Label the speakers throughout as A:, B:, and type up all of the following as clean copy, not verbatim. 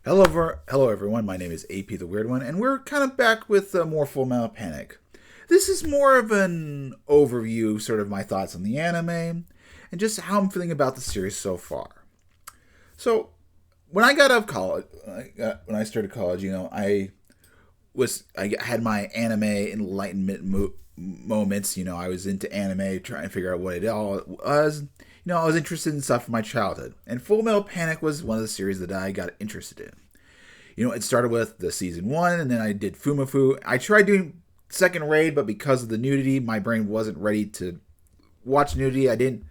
A: Hello everyone. My name is AP the Weird One, and we're kind of back with more Full Metal Panic. This is more of an overview, sort of my thoughts on the anime, and just how I'm feeling about the series so far. So, when I got out of college, when I started college, I had my anime enlightenment moments. I was into anime, trying to figure out what it all was. I was interested in stuff from my childhood, and Full Metal Panic was one of the series that I got interested in. It started with the season one, and then I did Fumafu. I tried doing second raid, but because of the nudity, my brain wasn't ready to watch nudity. I didn't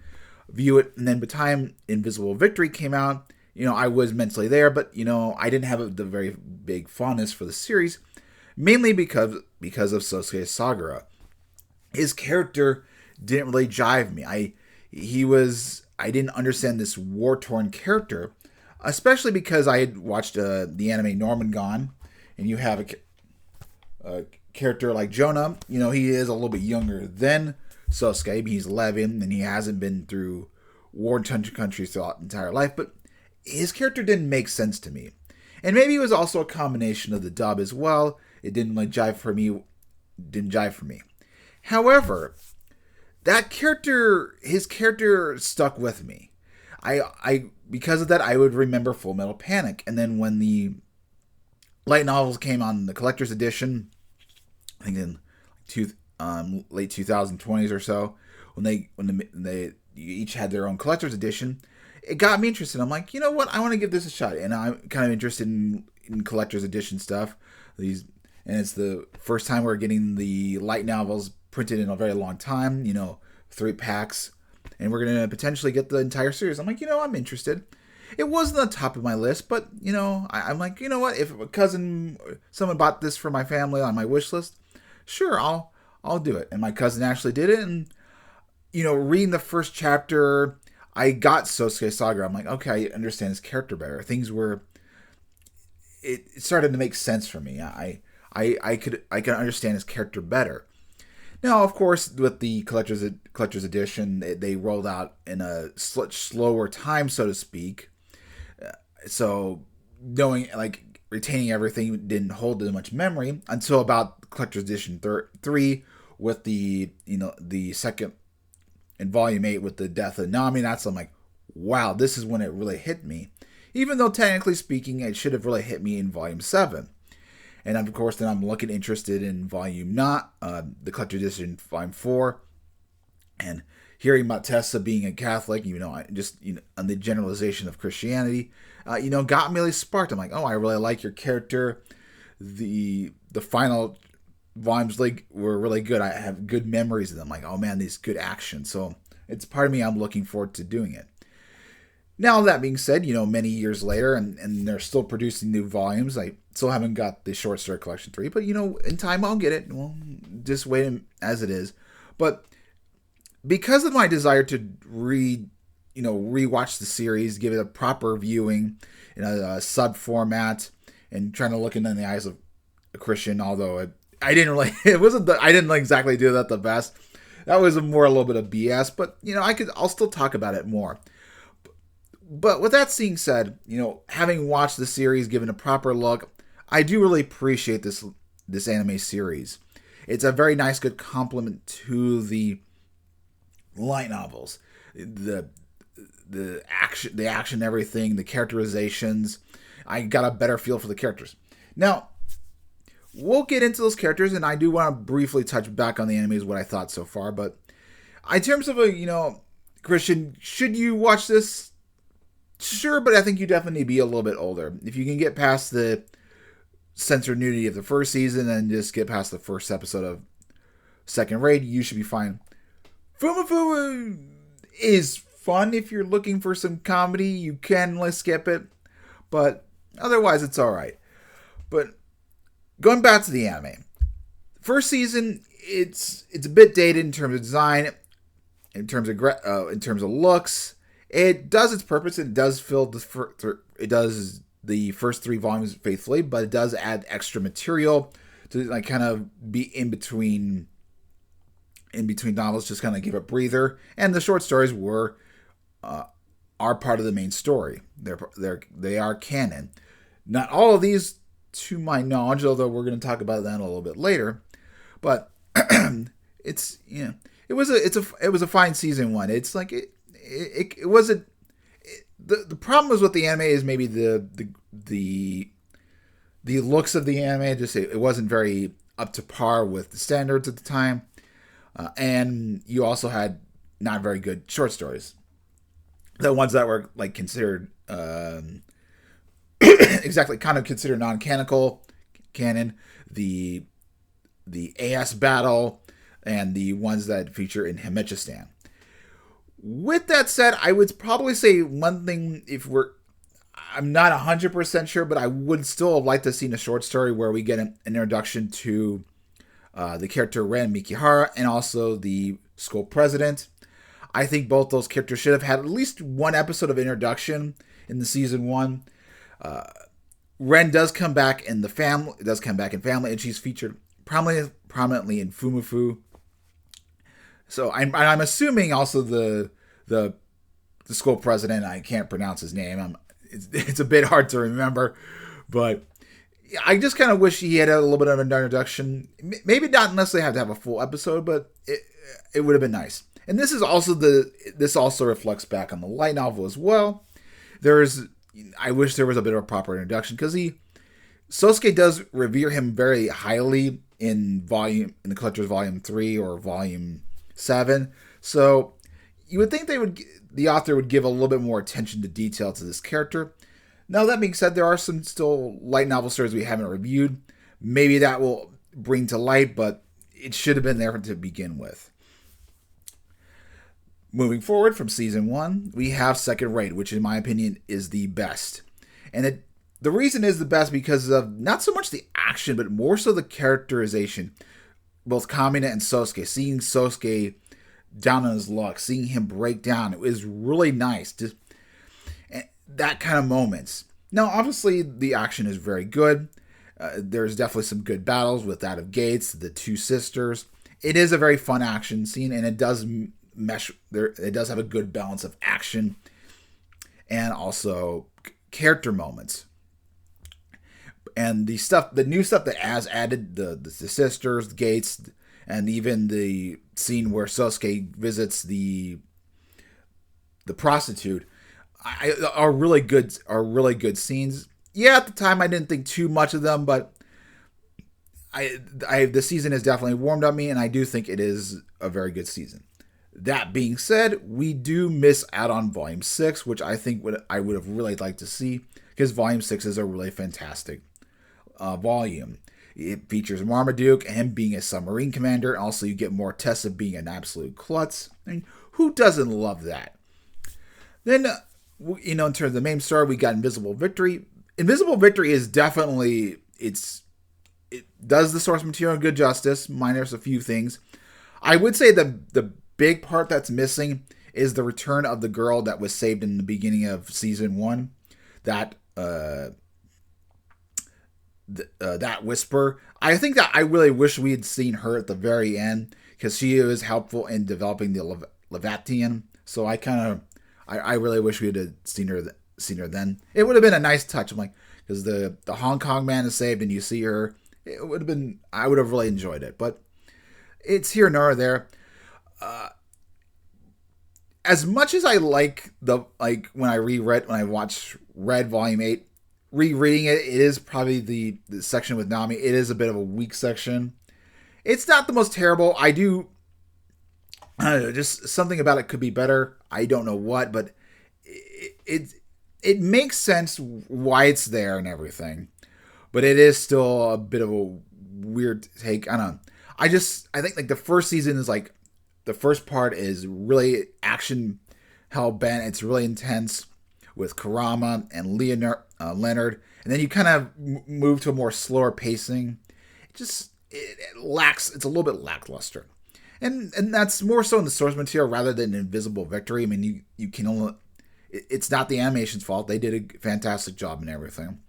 A: view it, and then by the time Invisible Victory came out, I was mentally there, but I didn't have the very big fondness for the series, mainly because of Sosuke Sagara. His character didn't really jive me. I didn't understand this war torn character, especially because I had watched the anime Norman Gone, and you have a character like Jonah. He is a little bit younger than Sosuke. He's 11, and he hasn't been through war-torn countries throughout his entire life, but his character didn't make sense to me. And maybe it was also a combination of the dub as well. It didn't jive for me. Didn't jive for me. However, his character stuck with me. I because of that, I would remember Full Metal Panic, and then when the light novels came on the collector's edition, I think in late 2020s or so, when they each had their own collector's edition, it got me interested. I'm like, you know what, I want to give this a shot, and I'm kind of interested in collector's edition stuff. And it's the first time we're getting the light novels printed in a very long time. 3 packs, and we're going to potentially get the entire series. I'm like, I'm interested. It wasn't on the top of my list, but, I'm like, you know what? If someone bought this for my family on my wish list, sure, I'll do it. And my cousin actually did it, and, reading the first chapter, I got Sosuke Saga. I'm like, okay, I understand his character better. It started to make sense for me. I could understand his character better. Now, of course, with the collector's edition, they rolled out in a slower time, so to speak. So, retaining everything didn't hold as much memory until about collector's edition 3 with the second in volume 8 with the death of Nami. That's, I'm like, wow, this is when it really hit me. Even though technically speaking, it should have really hit me in volume 7. And of course, then I'm interested in volume not the collector's edition, volume 4, and hearing about Tessa being a Catholic, on the generalization of Christianity, got me really sparked. I'm like, oh, I really like your character. The final volumes were really good. I have good memories of them. Like, oh man, these good action. So it's part of me. I'm looking forward to doing it. Now, that being said, many years later, and they're still producing new volumes. I still haven't got the Short Story Collection 3, but, in time I'll get it. Well, just wait as it is. But because of my desire to rewatch the series, give it a proper viewing in a sub format, and trying to look in the eyes of a Christian, although I didn't really, I didn't exactly do that the best. That was a little bit of BS, but, I'll still talk about it more. But with that being said, having watched the series, given a proper look, I do really appreciate this anime series. It's a very nice, good complement to the light novels, the action, everything, the characterizations. I got a better feel for the characters. Now, we'll get into those characters, and I do want to briefly touch back on the animes, what I thought so far. But in terms of Christian, should you watch this? Sure, but I think you definitely need to be a little bit older. If you can get past the censored nudity of the first season and just get past the first episode of Second Raid, you should be fine. Fumafu is fun if you're looking for some comedy. You can skip it, but otherwise it's alright. But going back to the anime, first season, it's a bit dated in terms of design, in terms of looks. It does its purpose. It does the first 3 volumes faithfully, but it does add extra material to kind of be in between novels, just kind of give a breather. And the short stories are part of the main story. They are canon. Not all of these, to my knowledge, although we're going to talk about that a little bit later. But it's it was a fine season one. It's like it wasn't. The problem was with the anime is maybe the looks of the anime. Just it wasn't very up to par with the standards at the time, and you also had not very good short stories. The ones that were like considered exactly kind of considered non-canonical canon, the AS battle, and the ones that feature in Himechistan. With that said, I would probably say one thing, I'm not 100% sure, but I would still have liked to have seen a short story where we get an introduction to the character Ren Mikihara and also the school president. I think both those characters should have had at least one episode of introduction in the season one. Ren does come back in family, and she's featured prominently in Fumafu. So I'm assuming also the school president. I can't pronounce his name. It's a bit hard to remember, but I just kind of wish he had a little bit of an introduction. Maybe not unless they have to have a full episode, but it would have been nice. And this also reflects back on the light novel as well. I wish there was a bit of a proper introduction because Sosuke does revere him very highly in the Collector's Volume 3 or Volume 7. So you would think the author would give a little bit more attention to detail to this character. Now, that being said, there are some still light novel stories we haven't reviewed. Maybe that will bring to light, but it should have been there to begin with. Moving forward from season 1, we have Second Raid, which in my opinion is the best. And the reason is the best because of not so much the action, but more so the characterization. Both Kamina and Sosuke, seeing Sosuke down on his luck, seeing him break down, it was really nice. Just that kind of moments. Now, obviously, the action is very good. There's definitely some good battles with that of Gates, the two sisters. It is a very fun action scene, and it does mesh there. It does have a good balance of action and also character moments. And the new stuff that has added, the sisters, the Gates, and even the scene where Sosuke visits the prostitute, are really good scenes. Yeah, at the time I didn't think too much of them, but the season has definitely warmed up me, and I do think it is a very good season. That being said, we do miss out on Volume 6, which I think I would have really liked to see, because Volume 6 is a really fantastic volume. It features Marmaduke and him being a submarine commander. Also, you get more Tessa being an absolute klutz. I mean, who doesn't love that? Then, in terms of the main story, we got Invisible Victory. Invisible Victory is definitely, it does the source material good justice, minus a few things. I would say the big part that's missing is the return of the girl that was saved in the beginning of season 1. That Whisper. I think that I really wish we had seen her at the very end because she was helpful in developing the Levatian. So I really wish we had seen her then. It would have been a nice touch. I'm like, because the Hong Kong man is saved and you see her. It would have been. I would have really enjoyed it, but it's here nor there. As much as I like when I watched Red Volume 8, rereading it is probably the section with Nami. It is a bit of a weak section. It's not the most terrible. I don't know, just something about it could be better. I don't know what, but it makes sense why it's there and everything. But it is still a bit of a weird take. I don't know. I think like the first season is like, the first part is really action hell-bent. It's really intense with Kurama and Leonard. And then you kind of move to a more slower pacing. It lacks, it's a little bit lackluster. And that's more so in the source material rather than Invisible Victory. I mean, you can only, it's not the animation's fault. They did a fantastic job and everything.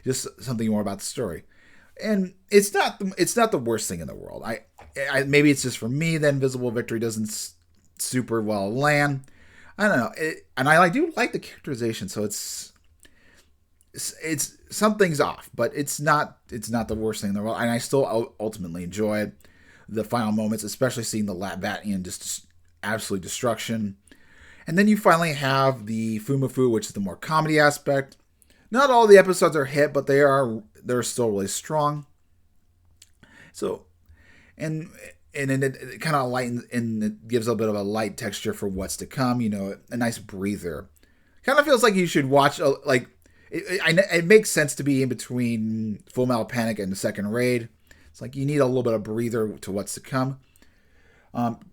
A: Just something more about the story. And it's not the worst thing in the world. I maybe it's just for me that Invisible Victory doesn't super well land. I don't know. And I do like the characterization, so it's it's something's off, but it's not the worst thing in the world, and I still ultimately enjoy the final moments, especially seeing the Latvian just absolute destruction. And then you finally have the Fumafu, which is the more comedy aspect. Not all the episodes are hit, but they're still really strong. So, and it kind of lightens and it gives a bit of a light texture for what's to come. A nice breather. Kind of feels like you should watch it makes sense to be in between Full Metal Panic and the second raid. It's like you need a little bit of breather to what's to come.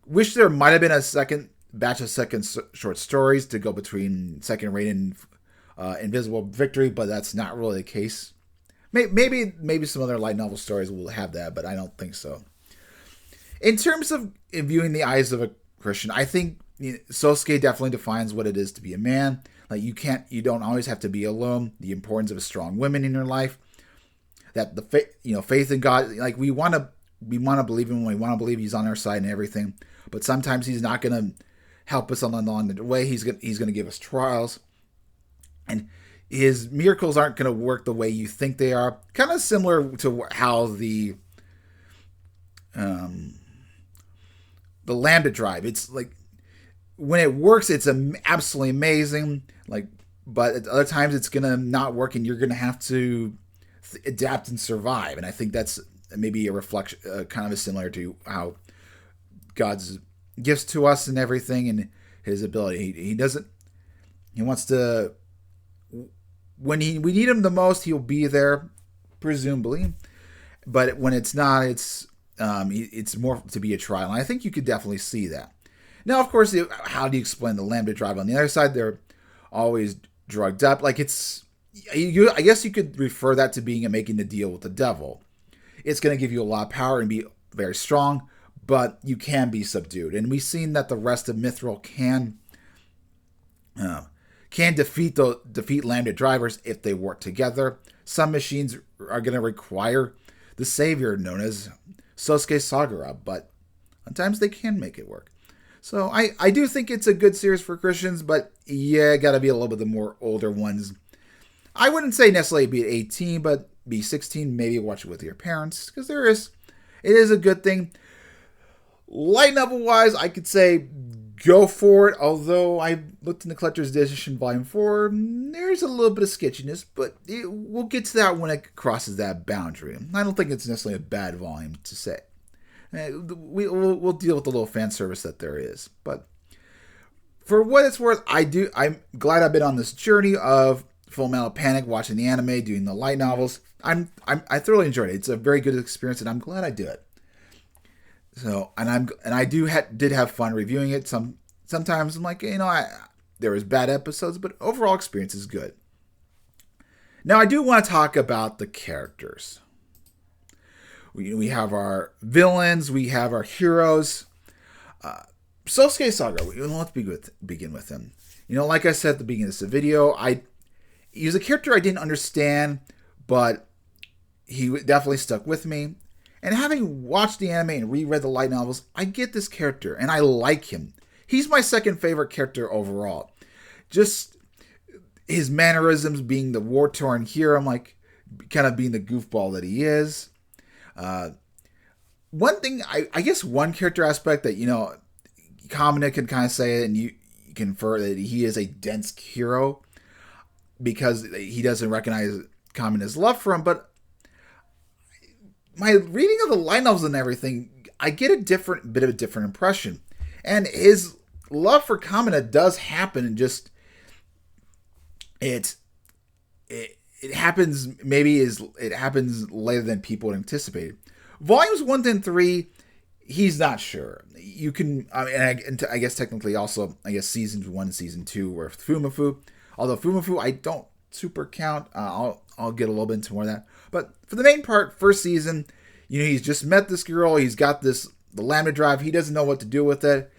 A: Wish there might have been a second batch of short stories to go between second raid and Invisible Victory, but that's not really the case. Maybe some other light novel stories will have that, but I don't think so. In terms of viewing the eyes of a Christian, I think Sosuke definitely defines what it is to be a man. Like you don't always have to be alone. The importance of strong women in your life. That faith in God. Like we want to believe in him. We want to believe he's on our side and everything. But sometimes he's not going to help us along the way. He's going to give us trials, and his miracles aren't going to work the way you think they are. Kind of similar to how the Lambda Drive. It's like when it works, it's absolutely amazing. But at other times it's gonna not work, and you're gonna have to adapt and survive. And I think that's maybe a reflection, kind of similar to how God's gifts to us and everything, and His ability. He wants to. When we need Him the most, He'll be there, presumably. But when it's not, it's more to be a trial. And I think you could definitely see that. Now, of course, how do you explain the Lambda Drive? On the other side, they're always drugged up. I guess you could refer that to making a deal with the devil. It's going to give you a lot of power and be very strong, but you can be subdued. And we've seen that the rest of Mithril can defeat Lambda Drivers if they work together. Some machines are going to require the savior known as Sosuke Sagara, but sometimes they can make it work. So I do think it's a good series for Christians, but yeah, got to be a little bit the more older ones. I wouldn't say necessarily be 18, but be 16. Maybe watch it with your parents, because it is a good thing. Light novel wise, I could say go for it. Although I looked in the Collector's Edition Volume 4, there's a little bit of sketchiness, but we'll get to that when it crosses that boundary. I don't think it's necessarily a bad volume to say. We'll deal with the little fan service that there is. But for what it's worth, I'm glad I've been on this journey of Full Metal Panic, watching the anime, doing the light novels. I thoroughly enjoyed it. It's a very good experience, and I'm glad I do it. So, I did have fun reviewing it. Sometimes I'm like, there was bad episodes, but overall experience is good. Now, I do want to talk about the characters. We have our villains, we have our heroes. Sosuke Sagara, let's begin with him. Like I said at the beginning of this video, he was a character I didn't understand, but he definitely stuck with me. And having watched the anime and reread the light novels, I get this character, and I like him. He's my second favorite character overall. Just his mannerisms, being the war-torn hero, I'm like, kind of being the goofball that he is. One thing, I guess one character aspect that, Kamina can kind of say it, and you can infer that he is a dense hero because he doesn't recognize Kamina's love for him, but my reading of the light novels and everything, I get a bit of a different impression. And his love for Kamina does happen, and just it happens it happens later than people had anticipated. Volumes 1 and 3, he's not sure. You can, I guess technically also, seasons 1 and season 2 were Fumafu. Although Fumafu, I don't super count. I'll get a little bit into more of that. But for the main part, first season, he's just met this girl. He's got the Lambda Drive. He doesn't know what to do with it.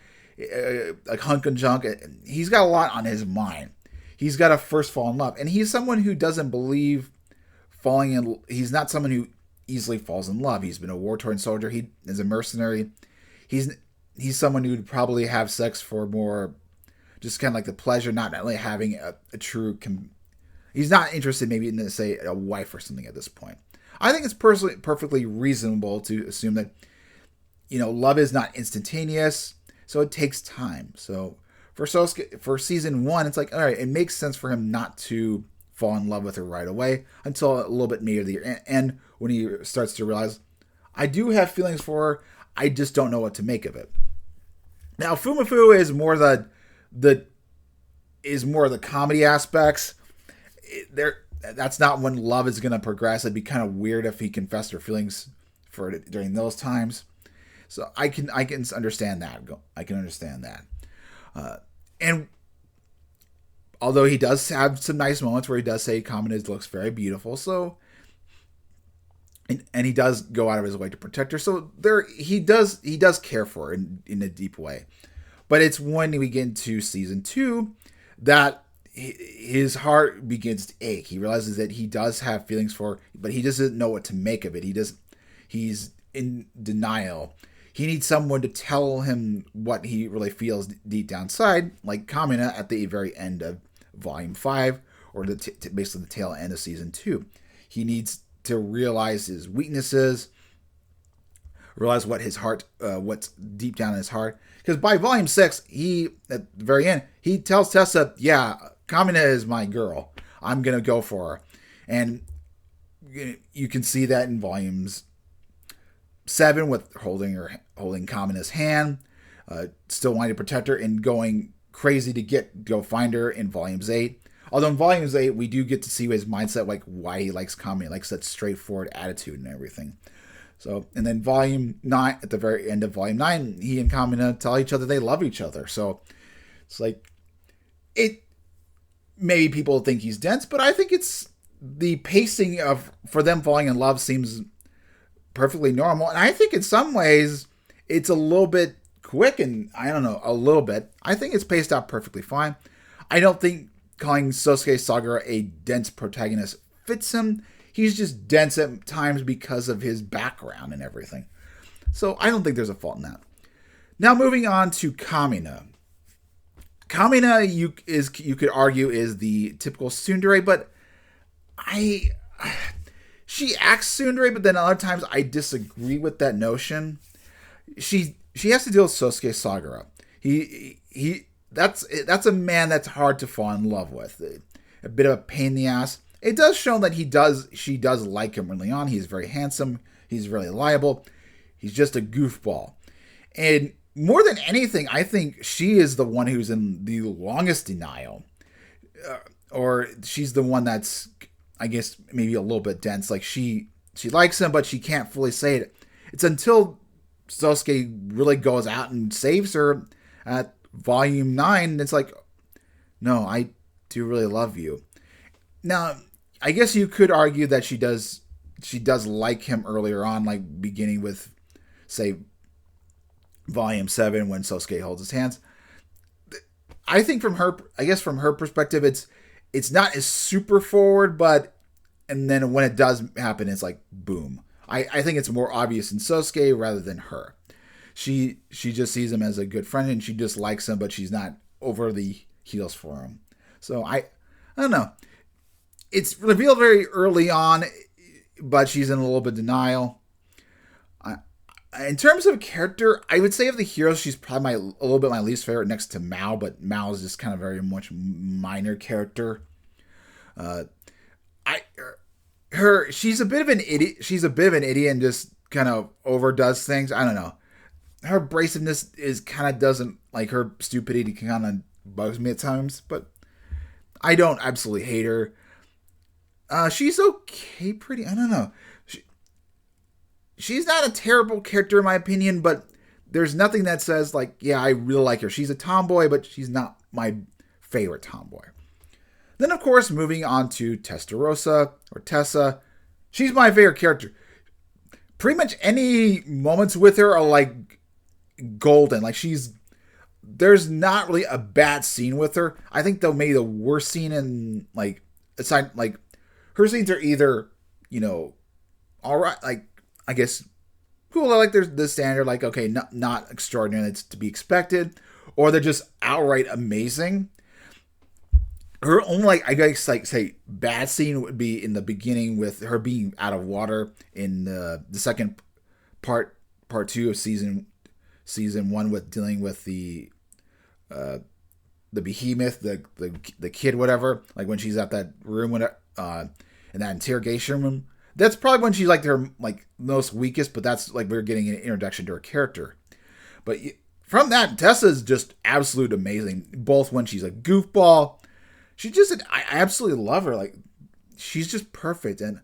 A: Like hunk and junk. He's got a lot on his mind. He's got to first fall in love. And he's someone who doesn't believe he's not someone who easily falls in love. He's been a war-torn soldier. He is a mercenary. He's someone who would probably have sex for more, just kind of like the pleasure, not really having a true He's not interested maybe in, say, a wife or something at this point. I think it's personally perfectly reasonable to assume that, love is not instantaneous, so it takes time. So for Sosuke, for season 1, it's like, all right, it makes sense for him not to fall in love with her right away until a little bit near the end when he starts to realize, I do have feelings for her, I just don't know what to make of it. Now, Fumafu is more the comedy aspects. That's not when love is going to progress. It'd be kind of weird if he confessed her feelings for it during those times. So I can understand that. I can understand that. And although he does have some nice moments where he does say Kamina looks very beautiful, so and he does go out of his way to protect her. So he does care for her in a deep way. But it's when we get into season 2 that his heart begins to ache. He realizes that he does have feelings for her, but he doesn't know what to make of it. He's in denial. He needs someone to tell him what he really feels deep down inside, like Kamina at the very end of Volume 5, or basically the tail end of Season 2. He needs to realize his weaknesses, realize what's deep down in his heart. Because by Volume 6, at the very end, he tells Tessa, yeah, Kamina is my girl. I'm going to go for her. And you can see that in Volumes 7 with holding Kamina's hand, still wanting to protect her and going crazy to go find her in Volumes 8. Although in Volumes 8, we do get to see his mindset, like why he likes Kamina, like such straightforward attitude and everything. So, and then Volume 9, at the very end of Volume 9, he and Kamina tell each other they love each other. So it's like, maybe people think he's dense, but I think it's the pacing for them falling in love seems perfectly normal. And I think in some ways it's a little bit quick, and I don't know, a little bit. I think it's paced out perfectly fine. I don't think calling Sosuke Sagara a dense protagonist fits him. He's just dense at times because of his background and everything. So I don't think there's a fault in that. Now moving on to Kamina. Kamina, you could argue, is the typical tsundere, but she acts tsundere, but then other times I disagree with that notion. She has to deal with Sosuke Sagara. That's a man that's hard to fall in love with. A bit of a pain in the ass. It does show that she does like him early on. He's very handsome. He's really liable. He's just a goofball. And more than anything, I think she is the one who's in the longest denial. Or she's the one that's, I guess, maybe a little bit dense. Like she likes him, but she can't fully say it. It's until Sosuke really goes out and saves her at Volume 9. It's like, no, I do really love you. Now, I guess you could argue that she does like him earlier on, like beginning with, say, Volume 7 when Sosuke holds his hands. I think from her perspective, it's not as super forward, and then when it does happen, it's like boom. I think it's more obvious in Sosuke rather than her. She just sees him as a good friend and she just likes him, but she's not over the heels for him. So I don't know. It's revealed very early on, but she's in a little bit of denial. In terms of character, I would say of the heroes, she's probably a little bit my least favorite next to Mao, but Mao is just kind of very much minor character. She's a bit of an idiot. She's a bit of an idiot and just kind of overdoes things. I don't know. Her abrasiveness kind of doesn't, like, her stupidity kind of bugs me at times, but I don't absolutely hate her. She's okay, pretty. I don't know. She's not a terrible character in my opinion, but there's nothing that says, like, yeah, I really like her. She's a tomboy, but she's not my favorite tomboy. Then, of course, moving on to Testarossa, or Tessa. She's my favorite character. Pretty much any moments with her are, like, golden. Like, there's not really a bad scene with her. I think, though, maybe the worst scene in, like, aside, like, her scenes are either, alright, like, I guess, cool, like, there's the standard, like, okay, not extraordinary, it's to be expected, or they're just outright amazing. her only, like, I guess, like, say bad scene would be in the beginning with her being out of water in the second part two of season one, with dealing with uh, the behemoth, the kid, whatever. Like when she's at that room when in that interrogation room. That's probably when she's like her like most weakest. But that's like we're getting an introduction to her character. But from that, Tessa is just absolute amazing. Both when she's a goofball, I absolutely love her. Like she's just perfect, and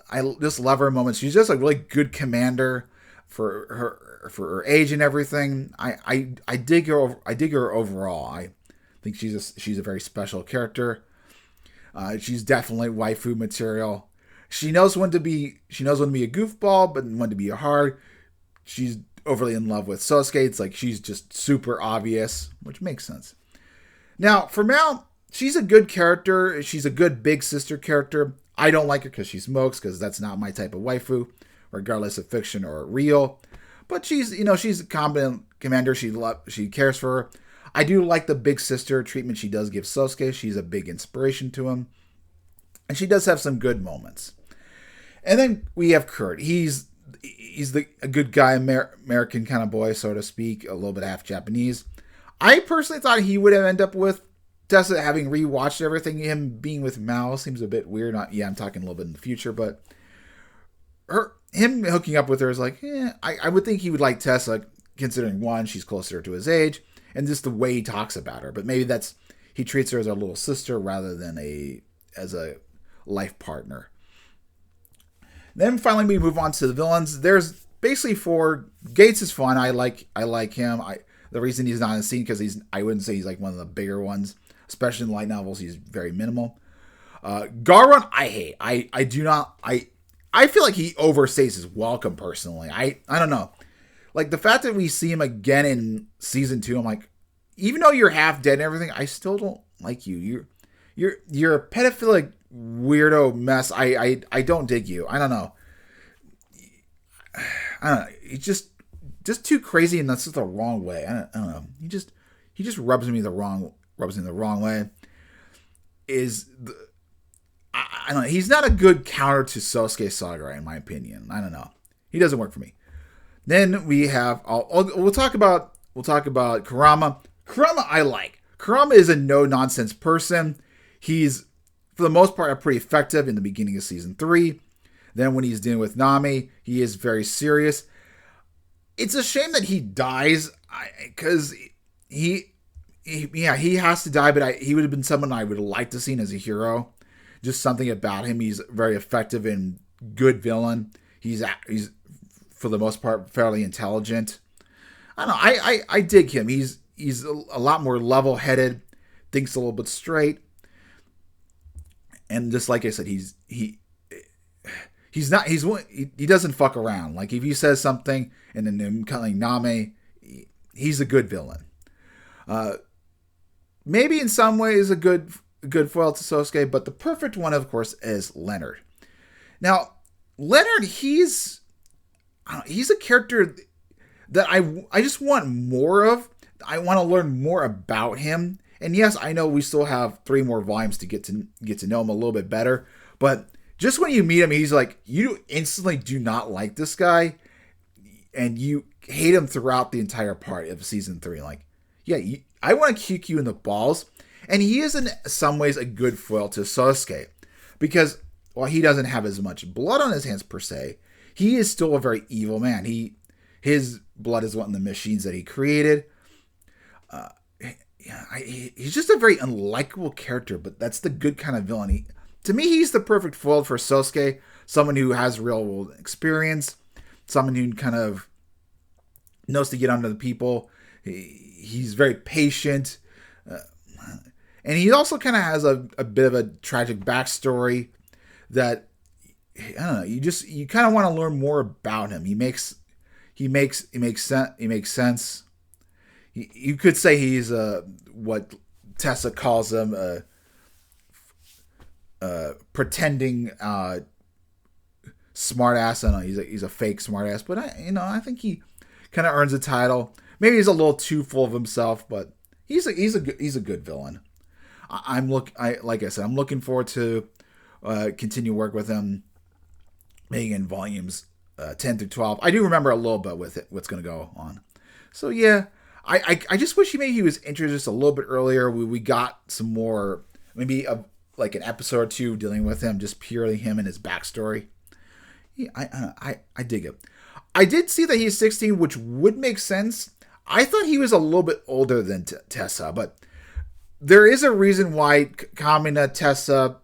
A: I just love her moments. She's just a really good commander for her age and everything. I dig her. I dig her overall. I think she's a very special character. She's definitely waifu material. She knows when to be a goofball, but when to be a hard. She's overly in love with Sosuke. It's like she's just super obvious, which makes sense. Now, for Mal, she's a good character. She's a good big sister character. I don't like her because she smokes, because that's not my type of waifu, regardless of fiction or real. But she's a competent commander. She cares for her. I do like the big sister treatment she does give Sosuke. She's a big inspiration to him. And she does have some good moments. And then we have Kurt. He's a good guy, American kind of boy, so to speak, a little bit half Japanese. I personally thought he would have ended up with Tessa, having rewatched everything. Him being with Mao seems a bit weird. I'm talking a little bit in the future, but him hooking up with her is like, I would think he would like Tessa, considering one, she's closer to his age, and just the way he talks about her. But maybe he treats her as a little sister rather than as a life partner. Then finally we move on to the villains. There's basically four. Gates is fun. I like him. The reason he's not in the scene because I wouldn't say he's like one of the bigger ones, especially in light novels. He's very minimal. Garron, I hate. I do not. I feel like he overstays his welcome personally. I don't know. Like the fact that we see him again in season 2, I'm like, even though you're half dead and everything, I still don't like you. You're a pedophilic weirdo mess. I don't dig you. I don't know. It's just too crazy, and that's just the wrong way. I don't know. He just rubs me the wrong way. I don't know. He's not a good counter to Sosuke Sakurai, in my opinion. I don't know. He doesn't work for me. Then we have we'll talk about Kurama. Kurama I like. Kurama is a no nonsense person. He's for the most part pretty effective in the beginning of season 3. Then when he's dealing with Nami, he is very serious. It's a shame that he dies because he has to die, but he would have been someone I would have liked to see as a hero. Just something about him. He's very effective and good villain. He's for the most part fairly intelligent. I don't know. I dig him. He's a lot more level headed, thinks a little bit straight, and just like I said, he doesn't fuck around. Like if he says something and then him calling Name, he's a good villain. Maybe in some ways a good foil to Sosuke, but the perfect one, of course, is Leonard. Now, Leonard, he's a character that I just want more of. I want to learn more about him. And yes, I know we still have 3 more volumes to get to know him a little bit better, but just when you meet him, he's like, you instantly do not like this guy, and you hate him throughout the entire part of season 3. Like, yeah, I want to kick you in the balls. And he is in some ways a good foil to Sosuke, because while he doesn't have as much blood on his hands per se, he is still a very evil man. His blood is one of the machines that he created. He's just a very unlikable character, but that's the good kind of villain. To me, he's the perfect foil for Sosuke, someone who has real world experience, someone who kind of knows to get under the people. He's very patient, and he also kind of has a bit of a tragic backstory that, I don't know, you kind of want to learn more about him. He makes sense. You could say he's what Tessa calls him, pretending smartass. I don't know, he's a fake smartass, but I think he kind of earns a title. Maybe he's a little too full of himself, but he's a good villain. like I said, I'm looking forward to continue work with him, maybe in volumes 10 through 12. I do remember a little bit with it, what's going to go on. So yeah, I just wish he was introduced a little bit earlier. We got some more, maybe like an episode or two dealing with him, just purely him and his backstory. Yeah, I dig it. I did see that he's 16, which would make sense. I thought he was a little bit older than Tessa, but there is a reason why Kamina, Tessa,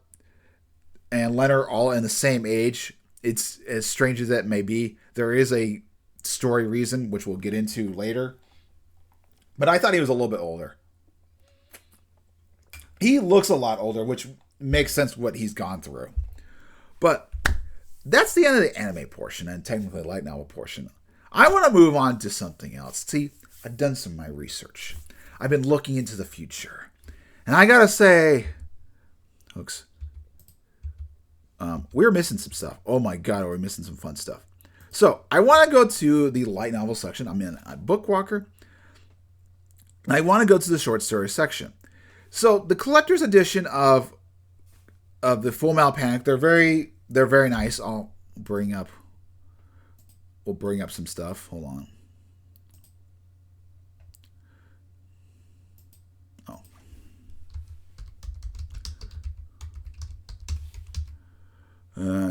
A: and Leonard are all in the same age. It's as strange as that may be. There is a story reason, which we'll get into later. But I thought he was a little bit older. He looks a lot older, which makes sense what he's gone through. But that's the end of the anime portion and technically light novel portion. I want to move on to something else. See, I've done some of my research. I've been looking into the future. And I gotta say, folks, we're missing some stuff. Oh my god, we're missing some fun stuff. So, I want to go to the light novel section. I'm in a Bookwalker. And I want to go to the short story section. So, the collector's edition of the Full Metal Panic, they're very nice. We'll bring up some stuff. Hold on.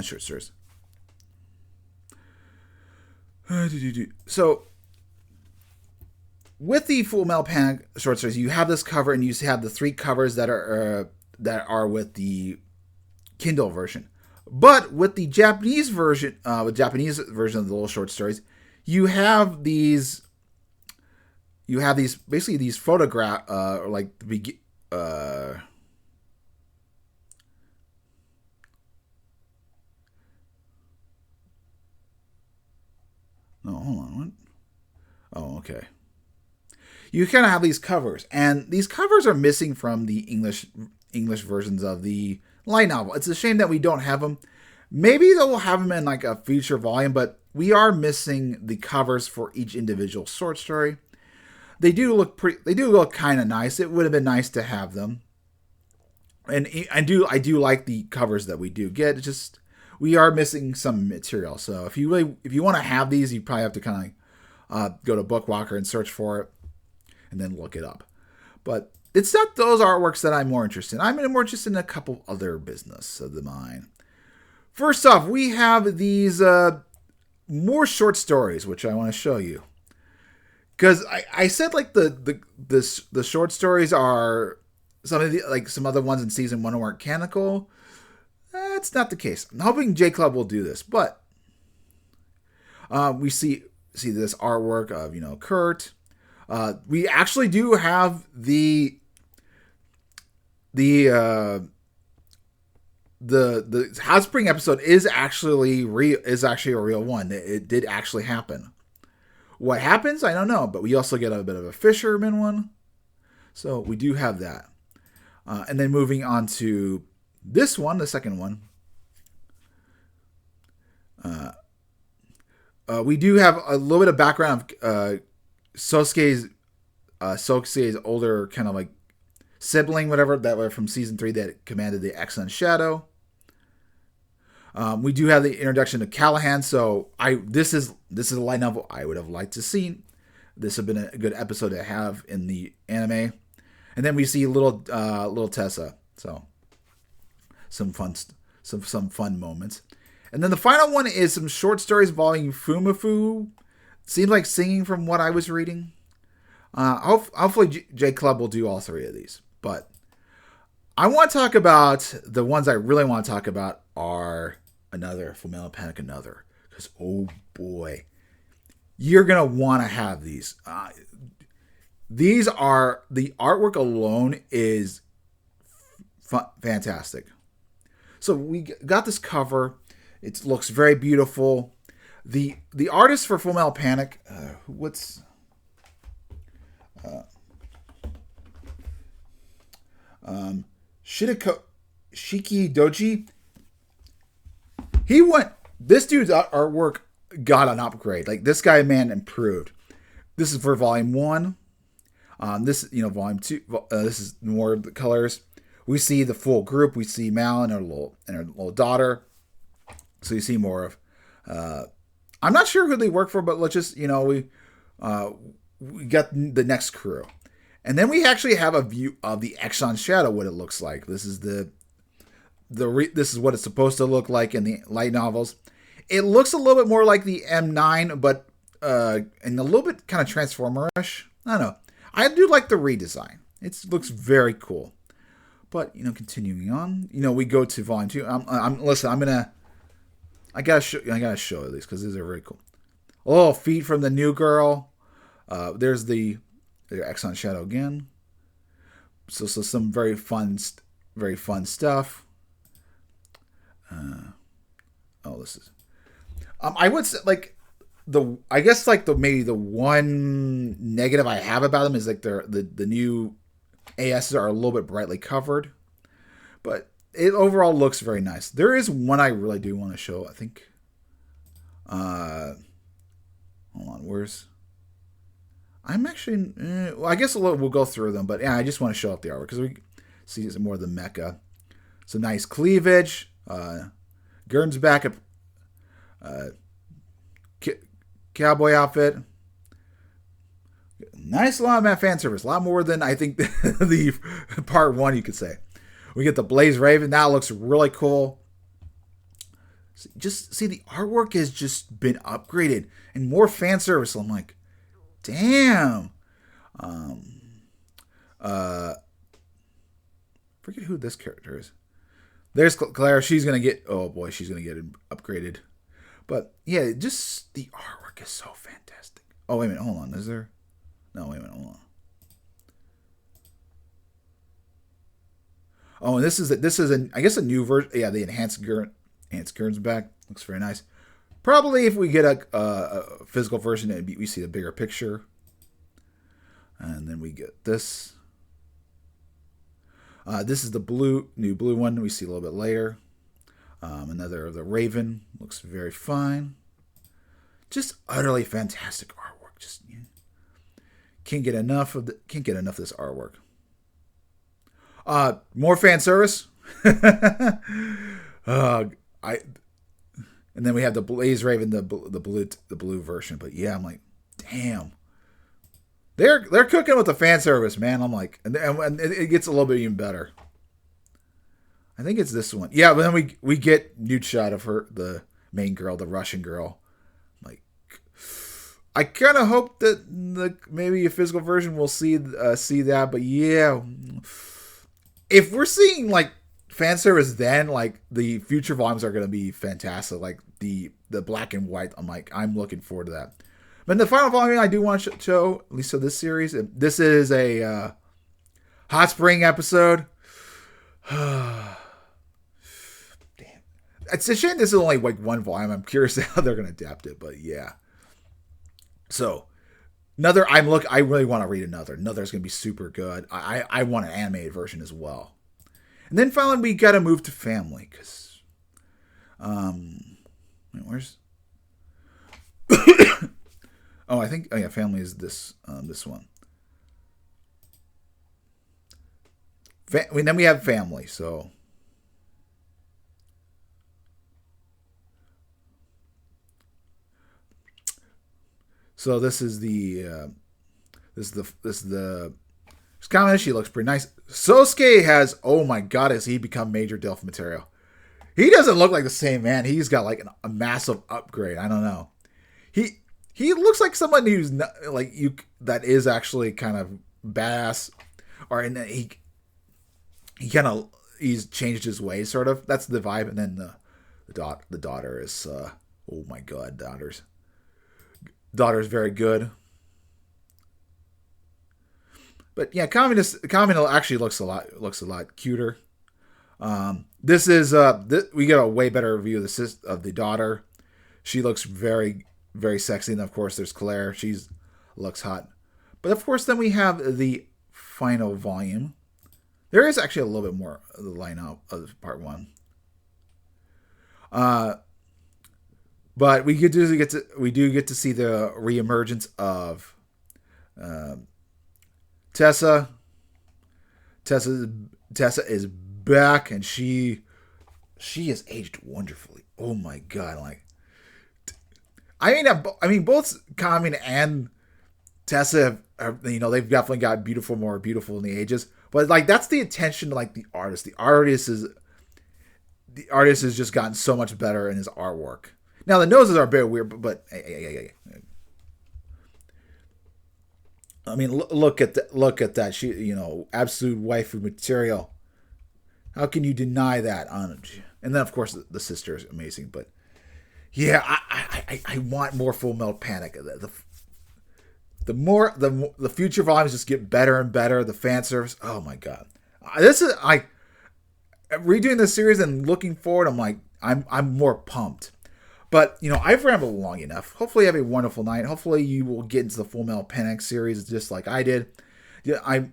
A: Short stories. So, with the Full Metal Panic short stories, you have this cover, and you have the 3 covers that are with the Kindle version. But with the Japanese version, of the little short stories, you have these basically these photograph, like the Oh, hold on. What? Oh, okay. You kind of have these covers, and these covers are missing from the English versions of the light novel. It's a shame that we don't have them. Maybe they'll have them in like a future volume, but we are missing the covers for each individual short story. They do look kind of nice. It would have been nice to have them, and I do like the covers that we do get. It's just we are missing some material. So if you want to have these, you probably have to kind of go to Bookwalker and search for it, and then look it up. But it's not those artworks that I'm more interested in. I'm more interested in a couple other business of mine. First off, we have these more short stories, which I want to show you. Because I said like the short stories are some other ones in season 1 weren't canonical. That's not the case. I'm hoping J Club will do this, but we see this artwork of Kurt. We actually do have the Hot Spring episode is actually a real one. It did actually happen. What happens, I don't know, but we also get a bit of a fisherman one. So we do have that. And then moving on to this one, the second one, we do have a little bit of background of Sosuke's older kind of like sibling, whatever, that were from season 3 that commanded the Excellent Shadow. We do have the introduction to Callahan. So this is a light novel I would have liked to see. This would have been a good episode to have in the anime. And then we see little Tessa. So some fun moments. And then the final one is some short stories volume Fumafu. Seems like singing from what I was reading. Hopefully J Club will do all 3 of these. But I want to talk about the ones I really want to talk about are another Full Metal Panic, another. Because oh boy, you're gonna want to have these. These are the artwork alone is fantastic. So we got this cover. It looks very beautiful. The artist for Full Metal Panic, Shiki Doji. This dude's artwork got an upgrade. Like this guy, man, improved. This is for volume 1. Volume 2. This is more of the colors. we see the full group. We see Mal and her little daughter. So you see more of. I'm not sure who they work for, but let's just we got the next crew, and then we actually have a view of the Exxon Shadow, what it looks like. This is this is what it's supposed to look like in the light novels. It looks a little bit more like the M9, but and a little bit kind of Transformer-ish. I don't know. I do like the redesign. It looks very cool. But continuing on, we go to volume 2. I gotta show these because these are very cool. Oh, feet from the new girl. There's the Exxon Shadow again. So some very fun stuff. This is. I would say maybe the one negative I have about them is like the new ASs are a little bit brightly covered, but it overall looks very nice. There is one I really do want to show. I think. Hold on. I'm actually. I guess we'll go through them, but yeah, I just want to show up the artwork because we see some more of the mecha. Some nice cleavage. Gurn's back at cowboy outfit. Nice lot of fan service. A lot more than I think the part 1 you could say. We get the Blaze Raven. That looks really cool. Just see the artwork has just been upgraded and more fan service. I'm like, damn. Forget who this character is. There's Claire. She's gonna get. Oh boy, she's gonna get upgraded. But yeah, just the artwork is so fantastic. Oh wait a minute, hold on. Is there? No, wait a minute, hold on. Oh, and this is I guess a new version. Yeah, the enhanced Gurn's back. Looks very nice. Probably if we get a physical version, we see a bigger picture. And then we get this. This is the new blue one we see a little bit later. Another the Raven looks very fine. Just utterly fantastic artwork. Just can't get enough of this artwork. More fan service. And then we have the Blaze Raven, the blue version. But yeah, I'm like, damn. They're cooking with the fan service, man. I'm like, and it gets a little bit even better. I think it's this one. Yeah, but then we get nude shot of her, the main girl, the Russian girl. Like, I kind of hope that maybe a physical version will see that. But yeah, if we're seeing like fan service, then like the future volumes are going to be fantastic. Like the black and white. I'm looking forward to that. But in the final volume, I do want to show, at least for this series, this is a hot spring episode. Damn. It's a shame this is only like one volume. I'm curious how they're going to adapt it, but yeah. So, I really want to read another. Another's going to be super good. I want an animated version as well. And then finally, we got to move to family, because, where's... family is this one. Then we have family, so this is the Scottish. She looks pretty nice. Sosuke has, oh my god, has he become Major Delph material? He doesn't look like the same man. He's got like a massive upgrade. I don't know. He looks like someone who's not, like that is actually kind of badass, or and he's changed his ways, sort of. That's the vibe. And then the daughter is oh my god, daughter's very good. But yeah, Kamino actually looks a lot cuter. This is we get a way better view of the daughter. She looks very, very sexy, and of course there's Claire. She looks hot. But of course, then we have the final volume. There is actually a little bit more of the lineup of part 1. But we do get to see the reemergence of Tessa. Tessa's Tessa is back, and she has aged wonderfully. Oh my god! Like, I mean, both Carmen and Tessa, they've definitely got more beautiful in the ages. But like, that's the attention to like the artist. The artist has just gotten so much better in his artwork. Now the noses are a bit weird, but hey. I mean, look at that! Look at that! She, absolute waifu material. How can you deny that? And then, of course, the sister is amazing. But yeah, I want more Full Metal Panic. The future volumes just get better and better. The fan service. Oh my god, this is I redoing this series and looking forward. I'm more pumped. But I've rambled long enough. Hopefully, you have a wonderful night. Hopefully, you will get into the Full Metal Panic series just like I did. Yeah, I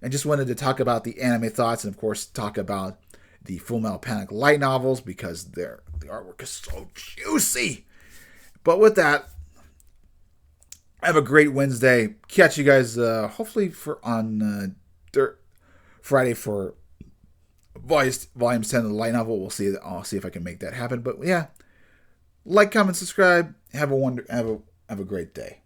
A: just wanted to talk about the anime thoughts and, of course, talk about the Full Metal Panic light novels because the artwork is so juicy. But with that, have a great Wednesday. Catch you guys hopefully on Friday for volumes 10 of the light novel. I'll see if I can make that happen. But yeah. Like, comment, subscribe. Have a great day.